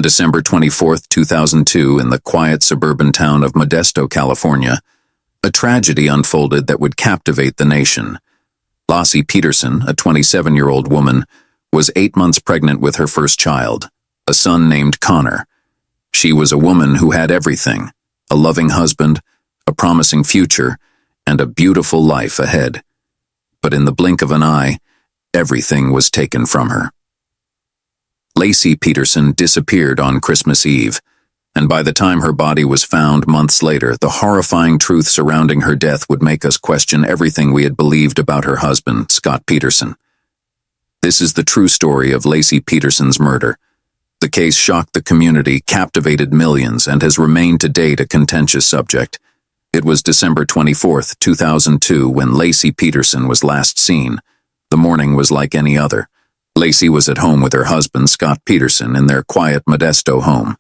December 24, 2002, in the quiet suburban town of Modesto, California, a tragedy unfolded that would captivate the nation. Laci Peterson, a 27-year-old woman, was 8 months pregnant with her first child, a son named Connor. She was a woman who had everything: a loving husband, a promising future, and a beautiful life ahead. But in the blink of an eye, everything was taken from her. Laci Peterson disappeared on Christmas Eve, and by the time her body was found months later, the horrifying truth surrounding her death would make us question everything we had believed about her husband, Scott Peterson. This is the true story of Laci Peterson's murder. The case shocked the community, captivated millions, and has remained to date a contentious subject. It was December 24, 2002, when Laci Peterson was last seen. The morning was like any other. Laci was at home with her husband, Scott Peterson, in their quiet Modesto home.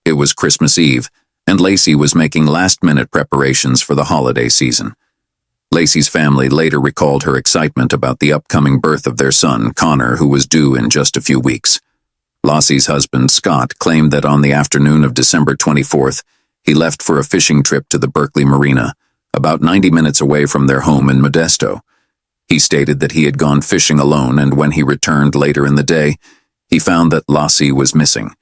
It was Christmas Eve, and Laci was making last-minute preparations for the holiday season. Laci's family later recalled her excitement about the upcoming birth of their son, Connor, who was due in just a few weeks. Laci's husband, Scott, claimed that on the afternoon of December 24th, he left for a fishing trip to the Berkeley Marina, about 90 minutes away from their home in Modesto. He stated that he had gone fishing alone, and when he returned later in the day, he found that Laci was missing.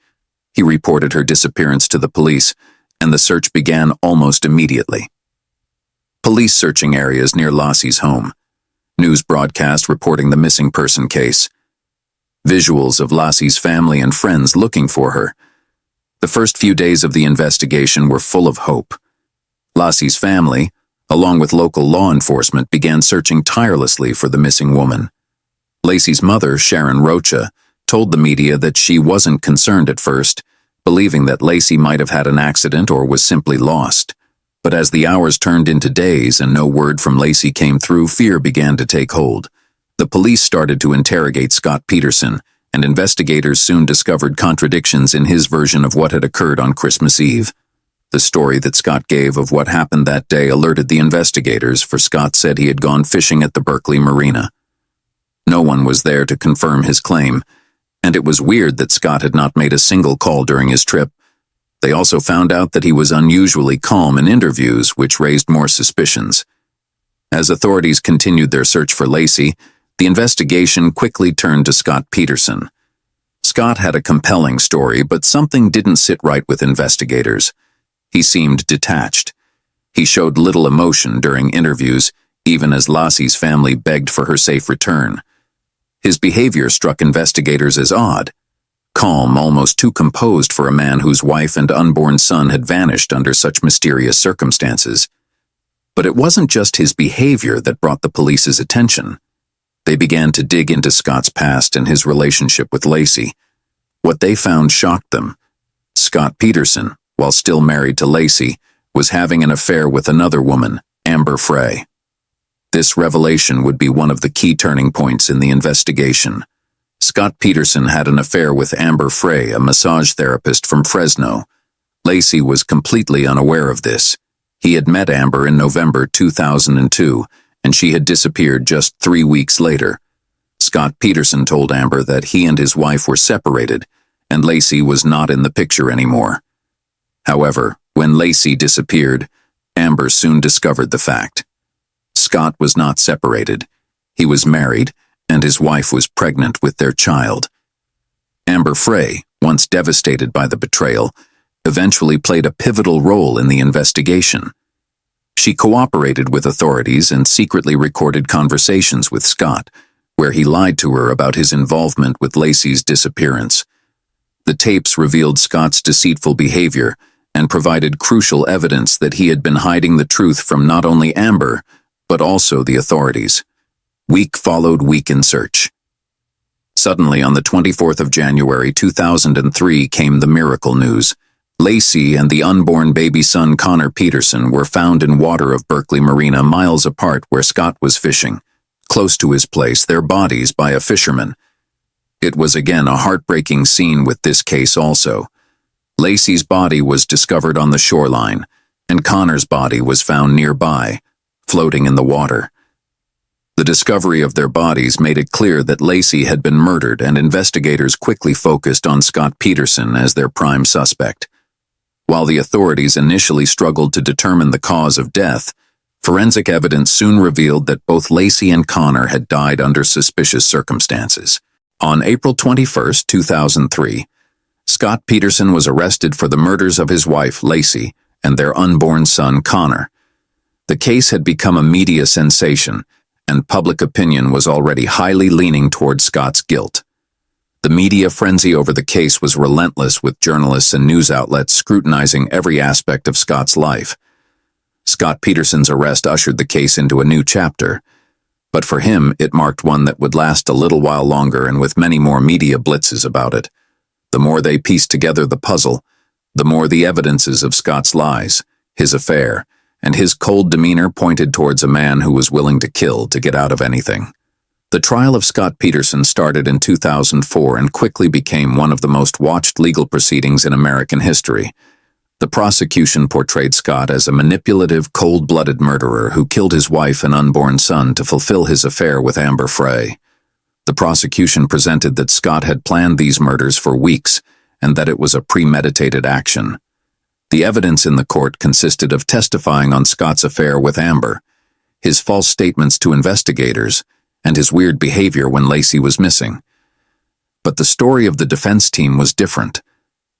He reported her disappearance to the police, and the search began almost immediately. Police searching areas near Laci's home. News broadcast reporting the missing person case. Visuals of Laci's family and friends looking for her. The first few days of the investigation were full of hope. Laci's family, along with local law enforcement, began searching tirelessly for the missing woman. Laci's mother, Sharon Rocha, told the media that she wasn't concerned at first, believing that Laci might have had an accident or was simply lost. But as the hours turned into days and no word from Laci came through, fear began to take hold. The police started to interrogate Scott Peterson, and investigators soon discovered contradictions in his version of what had occurred on Christmas Eve. The story that Scott gave of what happened that day alerted the investigators, for Scott said he had gone fishing at the Berkeley Marina. No one was there to confirm his claim, and it was weird that Scott had not made a single call during his trip. They also found out that he was unusually calm in interviews, which raised more suspicions. As authorities continued their search for Laci, the investigation quickly turned to Scott Peterson. Scott had a compelling story, but something didn't sit right with investigators. He seemed detached. He showed little emotion during interviews, even as Laci's family begged for her safe return. His behavior struck investigators as odd. Calm, almost too composed for a man whose wife and unborn son had vanished under such mysterious circumstances. But it wasn't just his behavior that brought the police's attention. They began to dig into Scott's past and his relationship with Laci. What they found shocked them. Scott Peterson, while still married to Laci, was having an affair with another woman, Amber Frey. This revelation would be one of the key turning points in the investigation. Scott Peterson had an affair with Amber Frey, a massage therapist from Fresno. Laci was completely unaware of this. He had met Amber in November 2002, and she had disappeared just 3 weeks later. Scott Peterson told Amber that he and his wife were separated, and Laci was not in the picture anymore. However, when Laci disappeared, Amber soon discovered the fact. Scott was not separated. He was married, and his wife was pregnant with their child. Amber Frey, once devastated by the betrayal, eventually played a pivotal role in the investigation. She cooperated with authorities and secretly recorded conversations with Scott, where he lied to her about his involvement with Laci's disappearance. The tapes revealed Scott's deceitful behavior and provided crucial evidence that he had been hiding the truth from not only Amber, but also the authorities. Week followed week in search. Suddenly, on the 24th of January 2003, came the miracle news. Laci and the unborn baby son Connor Peterson were found in water of Berkeley Marina, miles apart where Scott was fishing. Close to his place, their bodies by a fisherman. It was again a heartbreaking scene with this case also. Laci's body was discovered on the shoreline, and Connor's body was found nearby, floating in the water. The discovery of their bodies made it clear that Laci had been murdered, and investigators quickly focused on Scott Peterson as their prime suspect. While the authorities initially struggled to determine the cause of death, forensic evidence soon revealed that both Laci and Connor had died under suspicious circumstances. On April 21, 2003, Scott Peterson was arrested for the murders of his wife, Laci, and their unborn son, Connor. The case had become a media sensation, and public opinion was already highly leaning toward Scott's guilt. The media frenzy over the case was relentless, with journalists and news outlets scrutinizing every aspect of Scott's life. Scott Peterson's arrest ushered the case into a new chapter, but for him it marked one that would last a little while longer, and with many more media blitzes about it. The more they pieced together the puzzle, the more the evidences of Scott's lies, his affair, and his cold demeanor pointed towards a man who was willing to kill to get out of anything. The trial of Scott Peterson started in 2004 and quickly became one of the most watched legal proceedings in American history. The prosecution portrayed Scott as a manipulative, cold-blooded murderer who killed his wife and unborn son to fulfill his affair with Amber Frey. The prosecution presented that Scott had planned these murders for weeks and that it was a premeditated action. The evidence in the court consisted of testifying on Scott's affair with Amber, his false statements to investigators, and his weird behavior when Laci was missing. But the story of the defense team was different.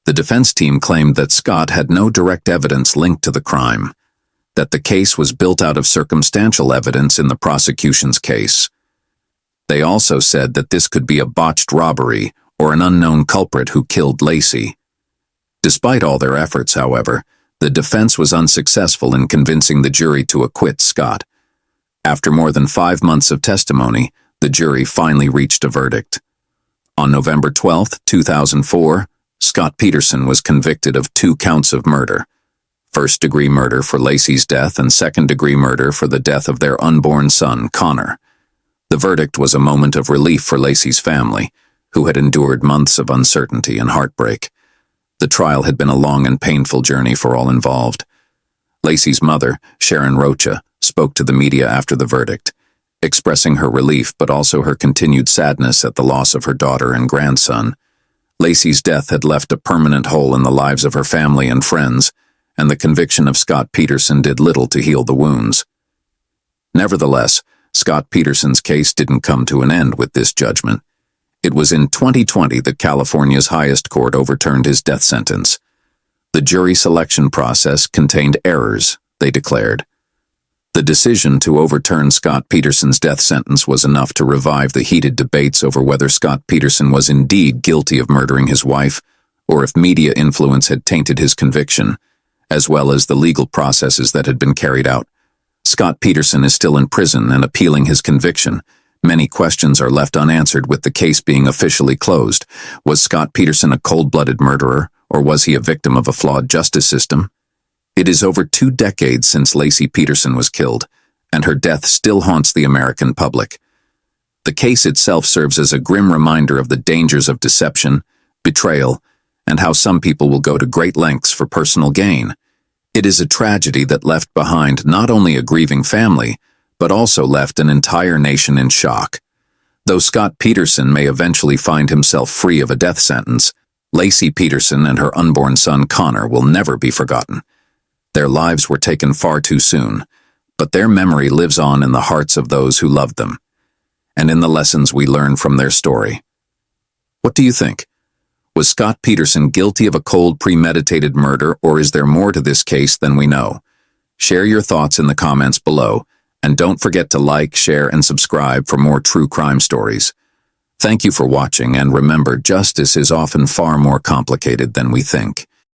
The defense team claimed that Scott had no direct evidence linked to the crime, that the case was built out of circumstantial evidence in the prosecution's case. They also said that this could be a botched robbery or an unknown culprit who killed Laci. Despite all their efforts, however, the defense was unsuccessful in convincing the jury to acquit Scott. After more than 5 months of testimony, the jury finally reached a verdict. On November 12, 2004, Scott Peterson was convicted of 2 counts of murder: first-degree murder for Laci's death and second-degree murder for the death of their unborn son, Connor. The verdict was a moment of relief for Laci's family, who had endured months of uncertainty and heartbreak. The trial had been a long and painful journey for all involved. Laci's mother, Sharon Rocha, spoke to the media after the verdict, expressing her relief but also her continued sadness at the loss of her daughter and grandson. Laci's death had left a permanent hole in the lives of her family and friends, and the conviction of Scott Peterson did little to heal the wounds. Nevertheless, Scott Peterson's case didn't come to an end with this judgment. It was in 2020 that California's highest court overturned his death sentence. The jury selection process contained errors, they declared. The decision to overturn Scott Peterson's death sentence was enough to revive the heated debates over whether Scott Peterson was indeed guilty of murdering his wife, or if media influence had tainted his conviction, as well as the legal processes that had been carried out. Scott Peterson is still in prison and appealing his conviction. Many questions are left unanswered, with the case being officially closed. Was Scott Peterson a cold-blooded murderer, or was he a victim of a flawed justice system? It is over 2 decades since Laci Peterson was killed, and her death still haunts the American public. The case itself serves as a grim reminder of the dangers of deception, betrayal, and how some people will go to great lengths for personal gain. It is a tragedy that left behind not only a grieving family, but also left an entire nation in shock. Though Scott Peterson may eventually find himself free of a death sentence, Laci Peterson and her unborn son Connor will never be forgotten. Their lives were taken far too soon, but their memory lives on in the hearts of those who loved them, and in the lessons we learn from their story. What do you think? Was Scott Peterson guilty of a cold, premeditated murder, or is there more to this case than we know? Share your thoughts in the comments below, and don't forget to like, share, and subscribe for more true crime stories. Thank you for watching, and remember, justice is often far more complicated than we think.